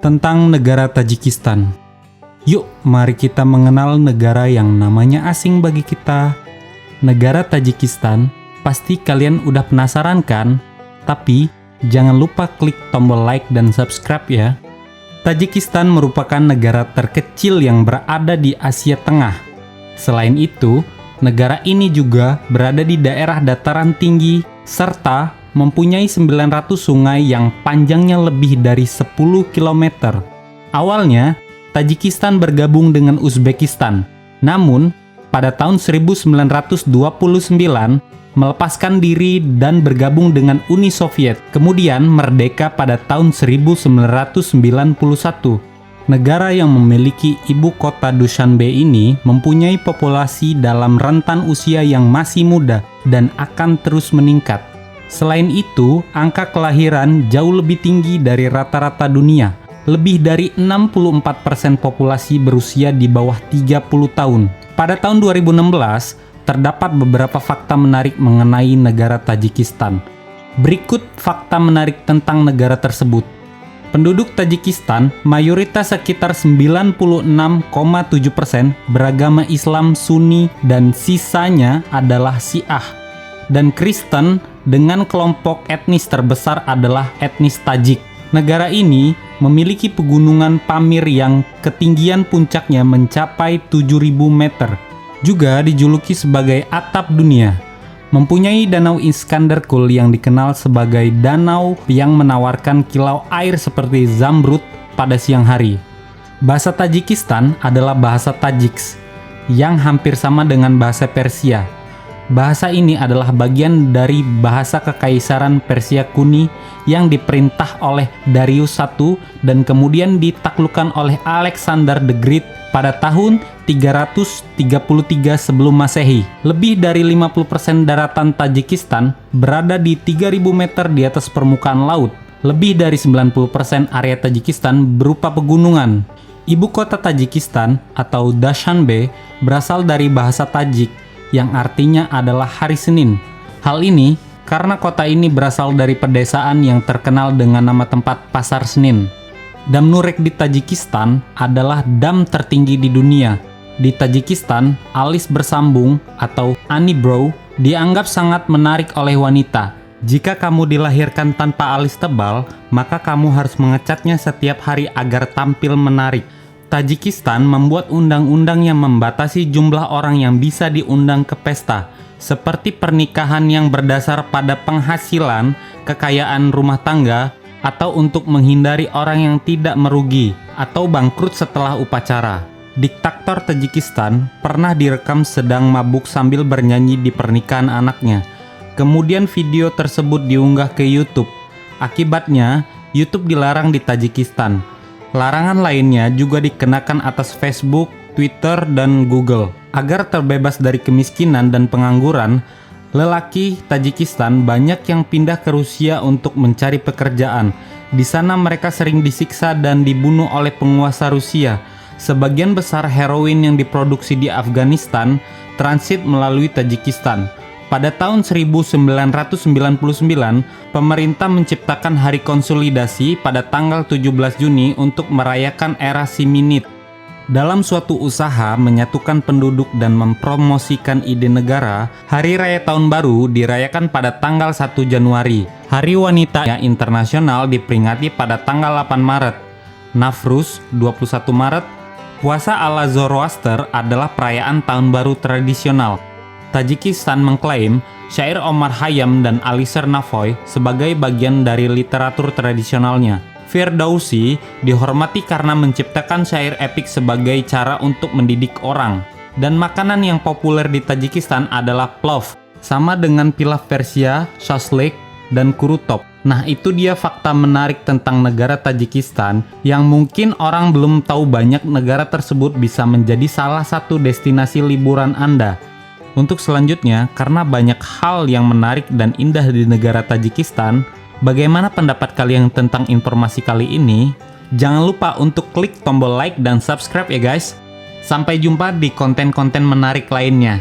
tentang negara Tajikistan. Yuk, mari kita mengenal negara yang namanya asing bagi kita. Negara Tajikistan, pasti kalian udah penasaran kan? Tapi, jangan lupa klik tombol like dan subscribe ya. Tajikistan merupakan negara terkecil yang berada di Asia Tengah. Selain itu, negara ini juga berada di daerah dataran tinggi, serta mempunyai 900 sungai yang panjangnya lebih dari 10 km. Awalnya, Tajikistan bergabung dengan Uzbekistan. Namun, pada tahun 1929, melepaskan diri dan bergabung dengan Uni Soviet, kemudian merdeka pada tahun 1991. Negara yang memiliki ibu kota Dushanbe ini mempunyai populasi dalam rentan usia yang masih muda dan akan terus meningkat. Selain itu, angka kelahiran jauh lebih tinggi dari rata-rata dunia. Lebih dari 64% populasi berusia di bawah 30 tahun. Pada tahun 2016, terdapat beberapa fakta menarik mengenai negara Tajikistan. Berikut fakta menarik tentang negara tersebut. Penduduk Tajikistan mayoritas sekitar 96,7% beragama Islam Sunni dan sisanya adalah Syiah dan Kristen, dengan kelompok etnis terbesar adalah etnis Tajik. Negara ini memiliki pegunungan Pamir yang ketinggian puncaknya mencapai 7.000 meter. Juga dijuluki sebagai atap dunia. Mempunyai Danau Iskanderkul yang dikenal sebagai danau yang menawarkan kilau air seperti zamrud pada siang hari. Bahasa Tajikistan adalah bahasa Tajiks, yang hampir sama dengan bahasa Persia. Bahasa ini adalah bagian dari bahasa Kekaisaran Persia Kuno yang diperintah oleh Darius I dan kemudian ditaklukkan oleh Alexander the Great pada tahun 333 sebelum Masehi. Lebih dari 50% daratan Tajikistan berada di 3.000 meter di atas permukaan laut. Lebih dari 90% area Tajikistan berupa pegunungan. Ibu kota Tajikistan atau Dushanbe berasal dari bahasa Tajik yang artinya adalah hari Senin. Hal ini karena kota ini berasal dari pedesaan yang terkenal dengan nama tempat Pasar Senin. Dam Nurek di Tajikistan adalah dam tertinggi di dunia. Di Tajikistan, alis bersambung atau unibrow dianggap sangat menarik oleh wanita. Jika kamu dilahirkan tanpa alis tebal, maka kamu harus mengecatnya setiap hari agar tampil menarik. Tajikistan membuat undang-undang yang membatasi jumlah orang yang bisa diundang ke pesta, seperti pernikahan yang berdasar pada penghasilan, kekayaan rumah tangga, atau untuk menghindari orang yang tidak merugi atau bangkrut setelah upacara. Diktator Tajikistan pernah direkam sedang mabuk sambil bernyanyi di pernikahan anaknya. Kemudian video tersebut diunggah ke YouTube. Akibatnya, YouTube dilarang di Tajikistan. Larangan lainnya juga dikenakan atas Facebook, Twitter, dan Google. Agar terbebas dari kemiskinan dan pengangguran, lelaki Tajikistan banyak yang pindah ke Rusia untuk mencari pekerjaan. Di sana mereka sering disiksa dan dibunuh oleh penguasa Rusia. Sebagian besar heroin yang diproduksi di Afghanistan transit melalui Tajikistan. Pada tahun 1999, pemerintah menciptakan Hari Konsolidasi pada tanggal 17 Juni untuk merayakan era Siminit. Dalam suatu usaha menyatukan penduduk dan mempromosikan ide negara, Hari Raya Tahun Baru dirayakan pada tanggal 1 Januari. Hari Wanita Internasional diperingati pada tanggal 8 Maret. Nafruz, 21 Maret. Puasa ala Zoroaster adalah perayaan Tahun Baru tradisional. Tajikistan mengklaim syair Omar Khayyam dan Alisher Navoy sebagai bagian dari literatur tradisionalnya. Firdausi dihormati karena menciptakan syair epik sebagai cara untuk mendidik orang. Dan makanan yang populer di Tajikistan adalah plov, sama dengan pilaf Persia, shashlik, dan kurutop. Nah, itu dia fakta menarik tentang negara Tajikistan yang mungkin orang belum tahu banyak. Negara tersebut bisa menjadi salah satu destinasi liburan Anda. Untuk selanjutnya, karena banyak hal yang menarik dan indah di negara Tajikistan, bagaimana pendapat kalian tentang informasi kali ini? Jangan lupa untuk klik tombol like dan subscribe ya guys. Sampai jumpa di konten-konten menarik lainnya.